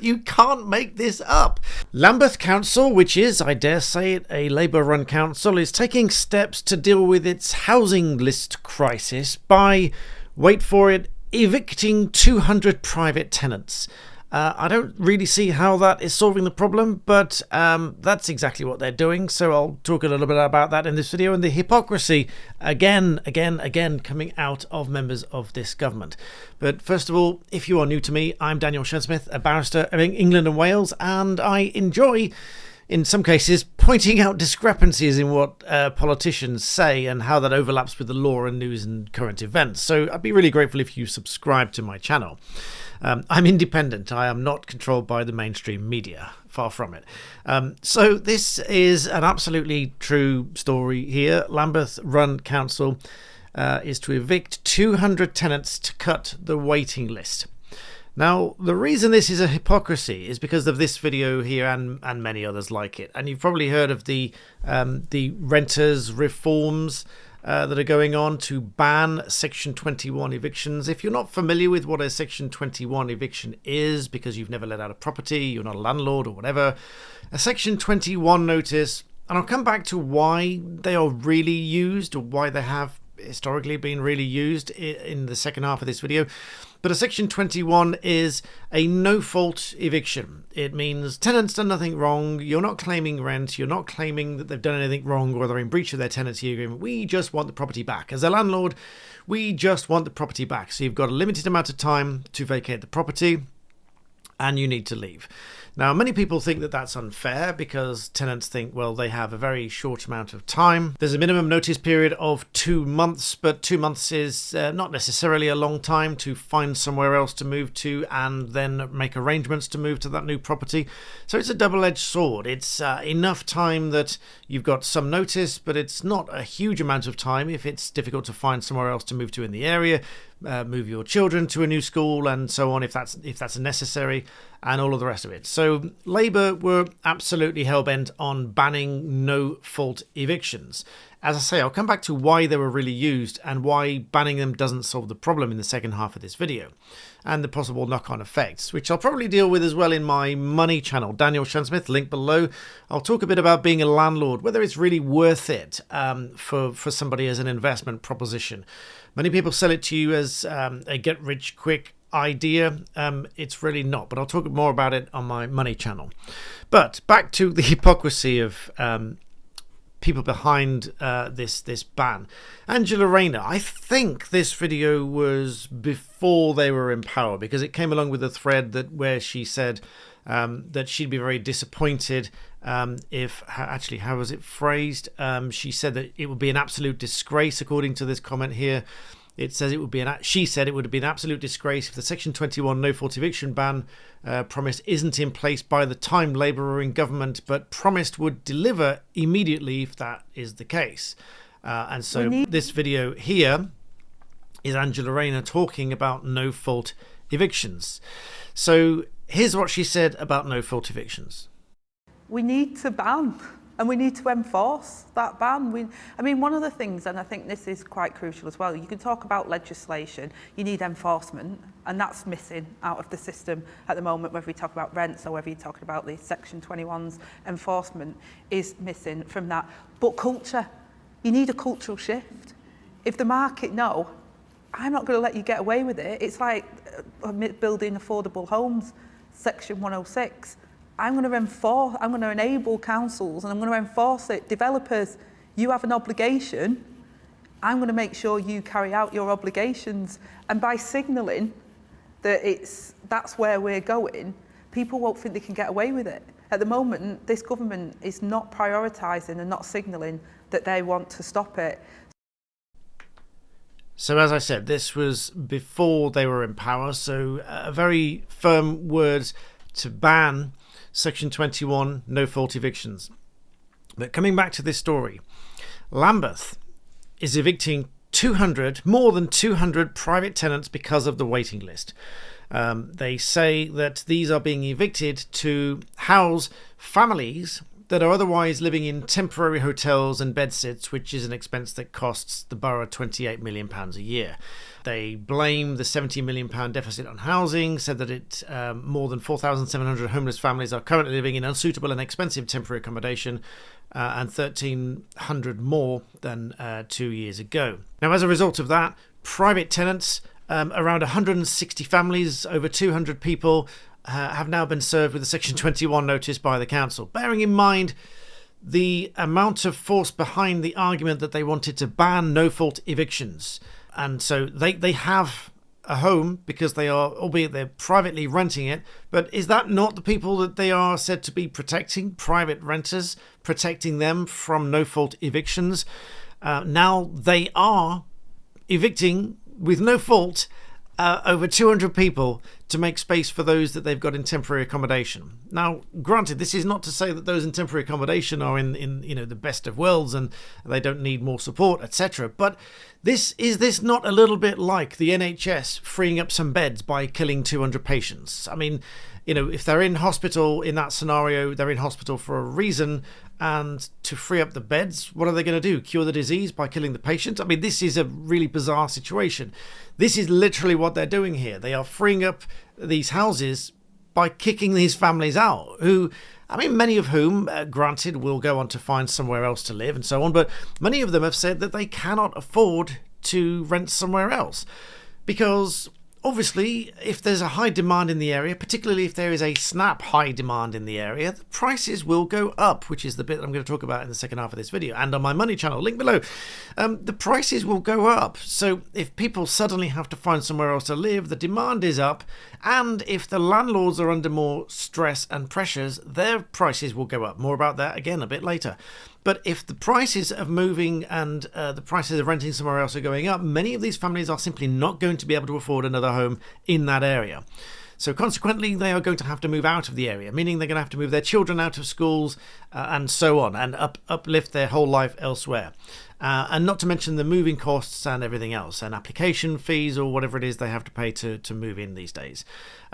You can't make this up. Lambeth Council, which is, I dare say it, a Labour-run council, is taking steps to deal with its housing list crisis by, wait for it, evicting 200 private tenants. I don't really see how that is solving the problem, but that's exactly what they're doing. So I'll talk a little bit about that in this video, and the hypocrisy again coming out of members of this government. But first of all, if you are new to me, I'm Daniel Smith, a barrister in England and Wales, and I enjoy, in some cases, pointing out discrepancies in what politicians say and how that overlaps with the law and news and current events. So I'd be really grateful if you subscribe to my channel. I'm independent. I am not controlled by the mainstream media. Far from it. So this is an absolutely true story here. Lambeth Council is to evict 200 tenants to cut the waiting list. Now, the reason this is a hypocrisy is because of this video here and many others like it. And you've probably heard of the renters reforms that are going on to ban Section 21 evictions. If you're not familiar with what a Section 21 eviction is, because you've never let out a property, you're not a landlord or whatever, a Section 21 notice, and I'll come back to why they are really used, or why they have historically been really used in the second half of this video. But a Section 21 is a no-fault eviction. It means tenants done nothing wrong, you're not claiming rent, you're not claiming that they've done anything wrong or they're in breach of their tenancy agreement. We just want the property back. As a landlord, we just want the property back. So you've got a limited amount of time to vacate the property and you need to leave. Now, many people think that that's unfair because tenants think, well, they have a very short amount of time. There's a minimum notice period of 2 months, but 2 months is not necessarily a long time to find somewhere else to move to and then make arrangements to move to that new property. So it's a double-edged sword. It's enough time that you've got some notice, but it's not a huge amount of time if it's difficult to find somewhere else to move to in the area. Move your children to a new school and so on if that's necessary, and all of the rest of it. So Labour were absolutely hell-bent on banning no-fault evictions. As I say, I'll come back to why they were really used and why banning them doesn't solve the problem in the second half of this video, and the possible knock-on effects, which I'll probably deal with as well in my money channel, Daniel Smith, link below. I'll talk a bit about being a landlord, whether it's really worth it for somebody as an investment proposition. Many people sell it to you as a get-rich-quick idea. It's really not, but I'll talk more about it on my money channel. But back to the hypocrisy of people behind this ban. Angela Rayner, I think this video was before they were in power, because it came along with a thread where she said that she'd be very disappointed if, actually, how was it phrased? She said that it would be an absolute disgrace, according to this comment here. It says it would be she said it would be an absolute disgrace if the Section 21 no-fault eviction ban promise isn't in place by the time Labour are in government, but promised would deliver immediately if that is the case. And so this video here is Angela Rayner talking about no-fault evictions. So here's what she said about no-fault evictions. We need to ban, and we need to enforce that ban. I mean, one of the things, and I think this is quite crucial as well, you can talk about legislation, you need enforcement, and that's missing out of the system at the moment, whether we talk about rents or whether you're talking about the Section 21's enforcement is missing from that. But culture, you need a cultural shift. If the market know, I'm not going to let you get away with it. It's like building affordable homes, Section 106. I'm going to enable councils and I'm going to enforce it. Developers, you have an obligation. I'm going to make sure you carry out your obligations. And by signalling that that's where we're going, people won't think they can get away with it. At the moment, this government is not prioritising and not signalling that they want to stop it. So as I said, this was before they were in power, so a very firm words to ban Section 21 no-fault evictions. But coming back to this story, Lambeth is evicting more than 200 private tenants because of the waiting list. They say that these are being evicted to house families that are otherwise living in temporary hotels and bedsits, which is an expense that costs the borough £28 million a year. They blame the £70 million deficit on housing, said that more than 4,700 homeless families are currently living in unsuitable and expensive temporary accommodation, and 1,300 more than 2 years ago. Now, as a result of that, private tenants, around 160 families, over 200 people, have now been served with a Section 21 notice by the council, bearing in mind the amount of force behind the argument that they wanted to ban no-fault evictions. And so they have a home because they are, albeit they're privately renting it, but is that not the people that they are said to be protecting, private renters, protecting them from no-fault evictions? Now they are evicting with no fault over 200 people to make space for those that they've got in temporary accommodation. Now, granted, this is not to say that those in temporary accommodation are in the best of worlds and they don't need more support, etc. But is this not a little bit like the NHS freeing up some beds by killing 200 patients? I mean, if they're in hospital in that scenario, they're in hospital for a reason, and to free up the beds, what are they going to do? Cure the disease by killing the patient? I mean, this is a really bizarre situation. This is literally what they're doing here. They are freeing up these houses by kicking these families out, who, I mean, many of whom, granted, will go on to find somewhere else to live and so on, but many of them have said that they cannot afford to rent somewhere else because, obviously, if there's a high demand in the area, particularly if there is a snap high demand in the area, the prices will go up, which is the bit I'm going to talk about in the second half of this video and on my money channel, link below. The prices will go up. So if people suddenly have to find somewhere else to live, the demand is up. And if the landlords are under more stress and pressures, their prices will go up. More about that again a bit later. But if the prices of moving and the prices of renting somewhere else are going up, many of these families are simply not going to be able to afford another home in that area. So consequently, they are going to have to move out of the area, meaning they're going to have to move their children out of schools and so on, and uplift their whole life elsewhere. And not to mention the moving costs and everything else, and application fees or whatever it is they have to pay to move in these days.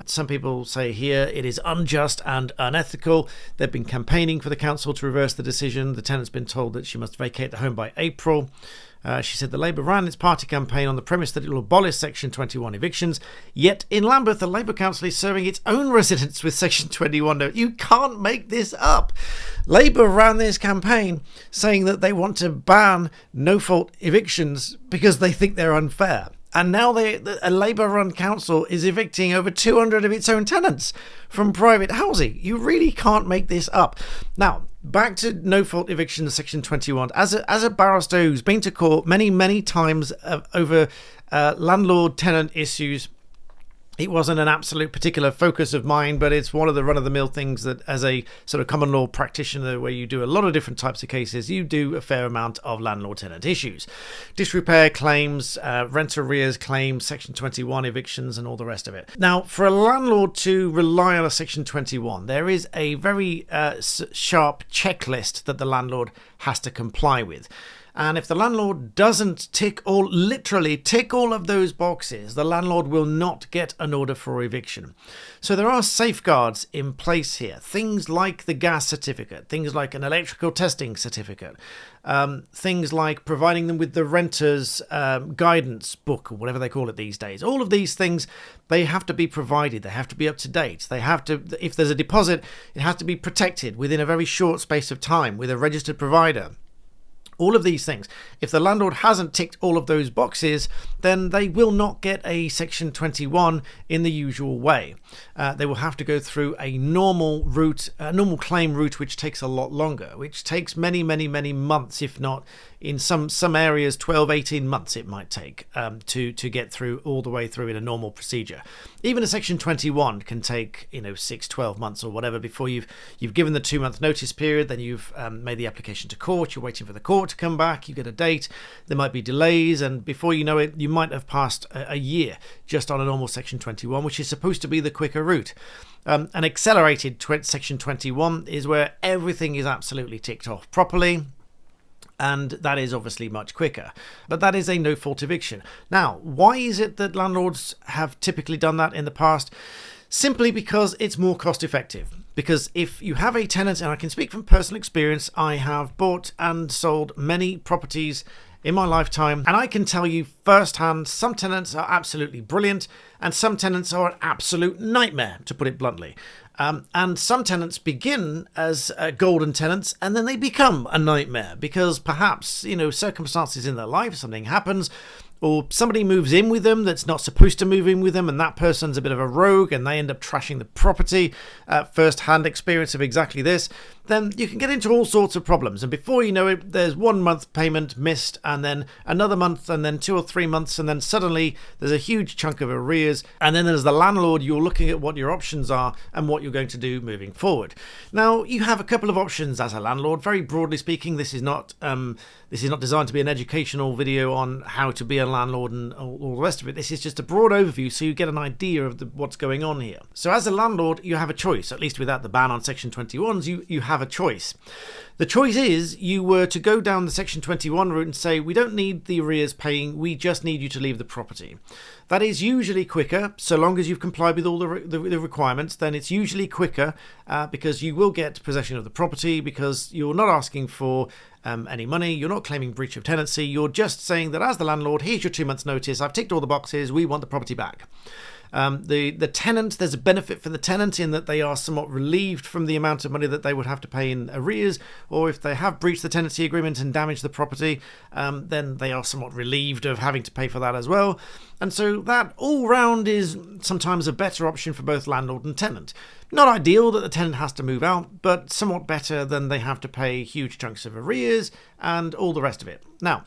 Some people say here it is unjust and unethical. They've been campaigning for the council to reverse the decision. The tenant's been told that she must vacate the home by April. She said the Labour ran its party campaign on the premise that it will abolish Section 21 evictions, yet in Lambeth the Labour Council is serving its own residents with Section 21. You can't make this up. Labour ran this campaign saying that they want to ban no-fault evictions because they think they're unfair. And now a Labour-run council is evicting over 200 of its own tenants from private housing. You really can't make this up. Now, back to no-fault eviction Section 21. As a barrister who's been to court many, many times over landlord-tenant issues, it wasn't an absolute particular focus of mine, but it's one of the run-of-the-mill things that, as a sort of common law practitioner, where you do a lot of different types of cases, you do a fair amount of landlord-tenant issues. Disrepair claims, rent arrears claims, Section 21 evictions, and all the rest of it. Now, for a landlord to rely on a Section 21, there is a very sharp checklist that the landlord has to comply with. And if the landlord doesn't literally tick all of those boxes, the landlord will not get an order for eviction. So there are safeguards in place here. Things like the gas certificate, things like an electrical testing certificate, things like providing them with the renter's guidance book, or whatever they call it these days. All of these things, they have to be provided. They have to be up to date. They have to, if there's a deposit, it has to be protected within a very short space of time with a registered provider. All of these things. If the landlord hasn't ticked all of those boxes, then they will not get a Section 21 in the usual way. They will have to go through a normal route, a normal claim route, which takes a lot longer, which takes many, many, many months, if not in some areas 12, 18 months it might take to get through all the way through in a normal procedure. Even a Section 21 can take 6, 12 months or whatever before you've given the 2-month notice period, then you've made the application to court, you're waiting for the court to come back, you get a date, there might be delays, and before you know it, you might have passed a year just on a normal Section 21, which is supposed to be the quicker route. An accelerated Section 21 is where everything is absolutely ticked off properly, and that is obviously much quicker. But that is a no-fault eviction. Now, why is it that landlords have typically done that in the past? Simply because it's more cost effective. Because if you have a tenant, and I can speak from personal experience, I have bought and sold many properties in my lifetime, and I can tell you firsthand, some tenants are absolutely brilliant and some tenants are an absolute nightmare, to put it bluntly. And some tenants begin as golden tenants and then they become a nightmare because perhaps, circumstances in their life, something happens, or somebody moves in with them that's not supposed to move in with them, and that person's a bit of a rogue and they end up trashing the property. First-hand experience of exactly this. Then you can get into all sorts of problems, and before you know it, there's 1 month payment missed, and then another month, and then 2 or 3 months, and then suddenly there's a huge chunk of arrears, and then as the landlord, you're looking at what your options are and what you're going to do moving forward. Now, you have a couple of options as a landlord. Very broadly speaking, this is not designed to be an educational video on how to be a landlord and all the rest of it. This is just a broad overview so you get an idea of what's going on here. So as a landlord, you have a choice, at least without the ban on Section 21s, you have a choice. The choice is you were to go down the Section 21 route and say, we don't need the arrears paying, we just need you to leave the property. That is usually quicker, so long as you've complied with all the requirements, then it's usually quicker because you will get possession of the property because you're not asking for any money, you're not claiming breach of tenancy, you're just saying that as the landlord, here's your 2 months notice, I've ticked all the boxes, we want the property back. The tenant, there's a benefit for the tenant in that they are somewhat relieved from the amount of money that they would have to pay in arrears, or if they have breached the tenancy agreement and damaged the property, then they are somewhat relieved of having to pay for that as well. And so that all round is sometimes a better option for both landlord and tenant. Not ideal that the tenant has to move out, but somewhat better than they have to pay huge chunks of arrears and all the rest of it. Now,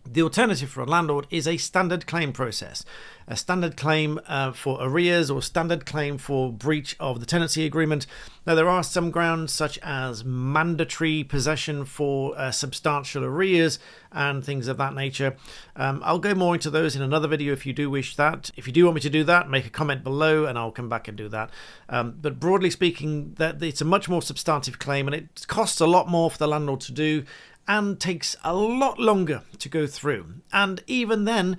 the alternative for a landlord is a standard claim process. A standard claim for arrears or standard claim for breach of the tenancy agreement. Now, there are some grounds such as mandatory possession for substantial arrears and things of that nature. I'll go more into those in another video if you do wish that. If you do want me to do that, make a comment below and I'll come back and do that. But broadly speaking, that it's a much more substantive claim and it costs a lot more for the landlord to do and takes a lot longer to go through. And even then,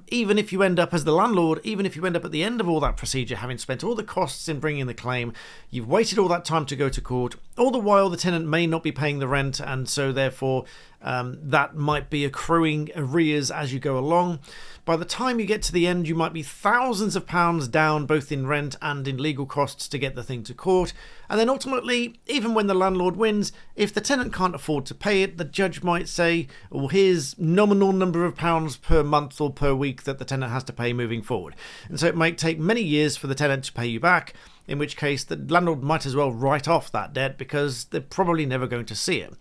even if you end up as the landlord, even if you end up at the end of all that procedure, having spent all the costs in bringing the claim, you've waited all that time to go to court, all the while the tenant may not be paying the rent, and so therefore that might be accruing arrears as you go along. By the time you get to the end, you might be thousands of pounds down both in rent and in legal costs to get the thing to court. And then ultimately, even when the landlord wins, if the tenant can't afford to pay it, the judge might say, well, here's nominal number of pounds per month or per week that the tenant has to pay moving forward. And so it might take many years for the tenant to pay you back, in which case the landlord might as well write off that debt because they're probably never going to see it.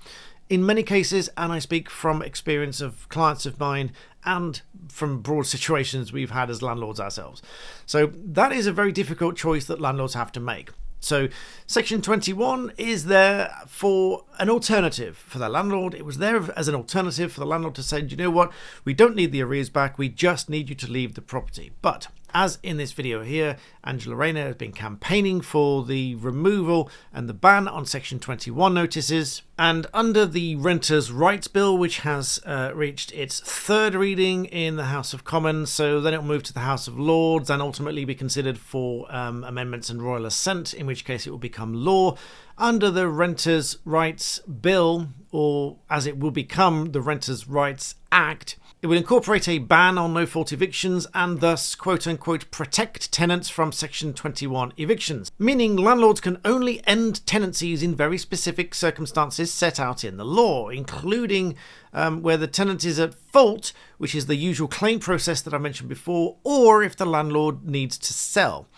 In many cases, and I speak from experience of clients of mine and from broad situations we've had as landlords ourselves. So that is a very difficult choice that landlords have to make. So Section 21 is there for an alternative for the landlord. It was there as an alternative for the landlord to say, you know what, we don't need the arrears back, we just need you to leave the property. But as in this video here, Angela Rayner has been campaigning for the removal and the ban on Section 21 notices. And under the Renters' Rights Bill, which has reached its third reading in the House of Commons, so then it will move to the House of Lords and ultimately be considered for amendments and royal assent, in which case it will become law. Under the Renters' Rights Bill, or as it will become the Renters' Rights Act, it will incorporate a ban on no-fault evictions and thus, quote-unquote, protect tenants from Section 21 evictions, meaning landlords can only end tenancies in very specific circumstances set out in the law, including where the tenant is at fault, which is the usual claim process that I mentioned before, or if the landlord needs to sell.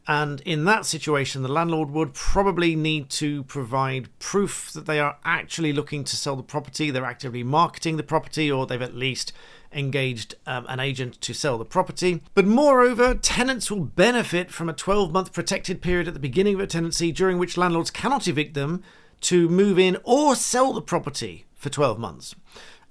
And in that situation, the landlord would probably need to provide proof that they are actually looking to sell the property, they're actively marketing the property, or they've at least engaged an agent to sell the property. But moreover, tenants will benefit from a 12-month protected period at the beginning of a tenancy during which landlords cannot evict them to move in or sell the property for 12 months.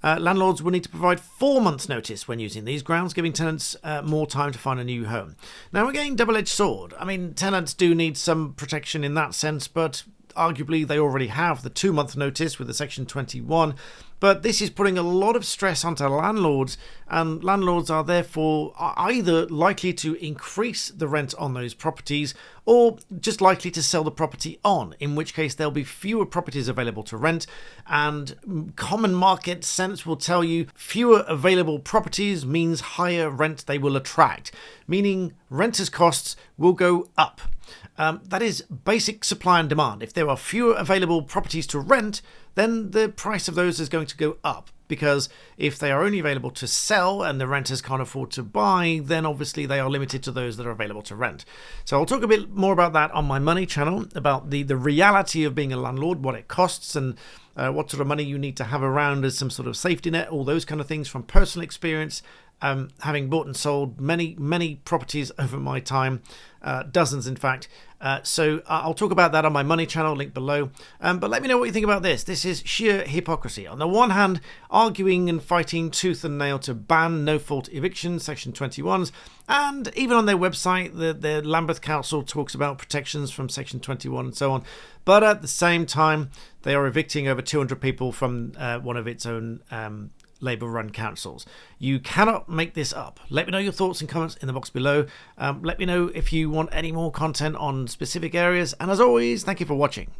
Landlords will need to provide 4 months' notice when using these grounds, giving tenants more time to find a new home. Now, again, double-edged sword. I mean, tenants do need some protection in that sense, but arguably they already have the 2-month notice with the Section 21, but this is putting a lot of stress onto landlords, and landlords are therefore either likely to increase the rent on those properties or just likely to sell the property on, in which case there'll be fewer properties available to rent, and common market sense will tell you fewer available properties means higher rent they will attract, meaning renters' costs will go up. That is basic supply and demand. If there are fewer available properties to rent, then the price of those is going to go up, because if they are only available to sell and the renters can't afford to buy, then obviously they are limited to those that are available to rent. So I'll talk a bit more about that on my money channel, about the reality of being a landlord, what it costs, and what sort of money you need to have around as some sort of safety net, all those kind of things from personal experience, having bought and sold many properties over my time, dozens in fact. So I'll talk about that on my money channel, link below. But let me know what you think about this. This is sheer hypocrisy. On the one hand, arguing and fighting tooth and nail to ban no-fault evictions, Section 21s, and even on their website, the Lambeth Council talks about protections from Section 21 and so on. But at the same time, they are evicting over 200 people from one of its own Labour-run councils. You cannot make this up. Let me know your thoughts and comments in the box below. Let me know if you want any more content on specific areas. And as always, thank you for watching.